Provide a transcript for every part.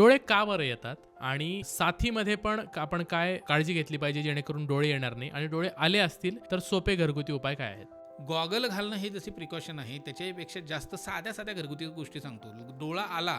डोळे का बरं येतात आणि साथीमध्ये पण आपण काय काळजी घेतली पाहिजे जेणेकरून डोळे येणार नाही, आणि डोळे आले असतील तर सोपे घरगुती उपाय काय आहेत? गॉगल घालणं हे जशी प्रिकॉशन आहे त्याच्यापेक्षा जास्त साध्या साध्या घरगुती गोष्टी सांगतो. डोळा आला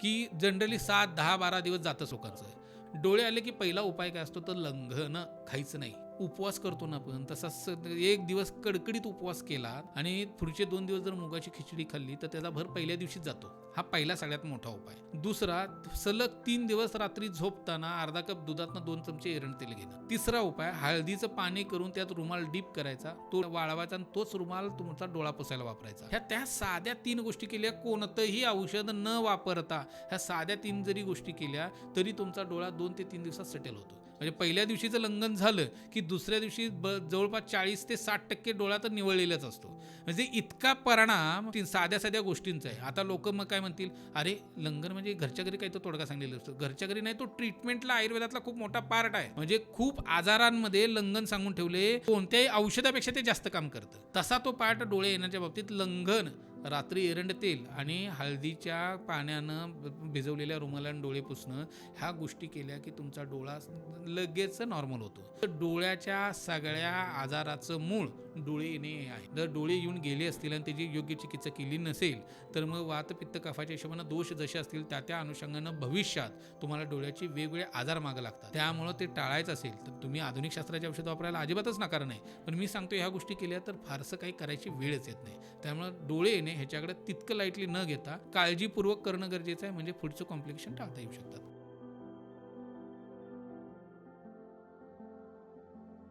की जनरली 7, 10, 12 दिवस जातं लोकांचं. डोळे आले की पहिला उपाय काय असतो तर लंघन खायचं नाही. उपवास करतो ना आपण तसाच एक दिवस कडकडीत उपवास केला आणि पुढचे 2 दिवस जर मुगाची खिचडी खाल्ली तर त्याचा भर पहिल्या दिवशीच जातो. हा पहिला सगळ्यात मोठा उपाय. दुसरा, सलग 3 दिवस रात्री झोपताना अर्धा कप दुधातनं 2 चमचे एरंड तेल घेणं. तिसरा उपाय, हळदीचं पाणी करून त्यात रुमाल डीप करायचा, तो वाळवायचा आणि तोच रुमाल तुमचा डोळा पुसायला वापरायचा. त्या साध्या 3 गोष्टी केल्या, कोणतंही औषध न वापरता ह्या साध्या 3 जरी गोष्टी केल्या तरी तुमचा डोळा 2 ते 3 दिवसात सेटल होतो. म्हणजे पहिल्या दिवशीचं लंघन झालं की दुसऱ्या दिवशी जवळपास 40 ते 60% डोळा तर निवळलेलाच असतो. म्हणजे इतका परिणाम साध्या साध्या गोष्टींचा आहे. आता लोक मग काय म्हणतील, अरे लंघन म्हणजे घरच्या घरी काही तो तोडगा सांगलेला असतो. घरच्या घरी नाही, तो ट्रीटमेंटला आयुर्वेदातला खूप मोठा पार्ट आहे. म्हणजे खूप आजारांमध्ये लंघन सांगून ठेवले, कोणत्याही औषधापेक्षा ते जास्त काम करतं. तसा तो पार्ट डोळे येण्याच्या बाबतीत लंघन, रात्री एरंड तेल आणि हळदीच्या पाण्यानं भिजवलेल्या रुमालानं डोळे पुसणं, ह्या गोष्टी केल्या की तुमचा डोळा लगेच नॉर्मल होतो. तर डोळ्याच्या सगळ्या आजाराचं मूळ डोळे येणे आहे. जर डोळे येऊन गेले असतील आणि त्याची योग्य चिकित्सा केली नसेल तर मग वात पित्त कफाच्या हिशोबानं दोष जसे असतील त्या अनुषंगानं भविष्यात तुम्हाला डोळ्याचे वेगवेगळे आजार मागं लागतात. त्यामुळं ते टाळायचं असेल तर तुम्ही आधुनिक शास्त्राचे औषध वापरायला अजिबातच नकार नाही. पण मी सांगतो ह्या गोष्टी केल्या तर फारसं काही करायची वेळच येत नाही. त्यामुळे डोळे येणे ह्याच्याकडे तितकं लाईटली न घेता काळजीपूर्वक करणं गरजेचं आहे, म्हणजे पुढचं कॉम्प्लिकेशन टाळता येऊ शकतात.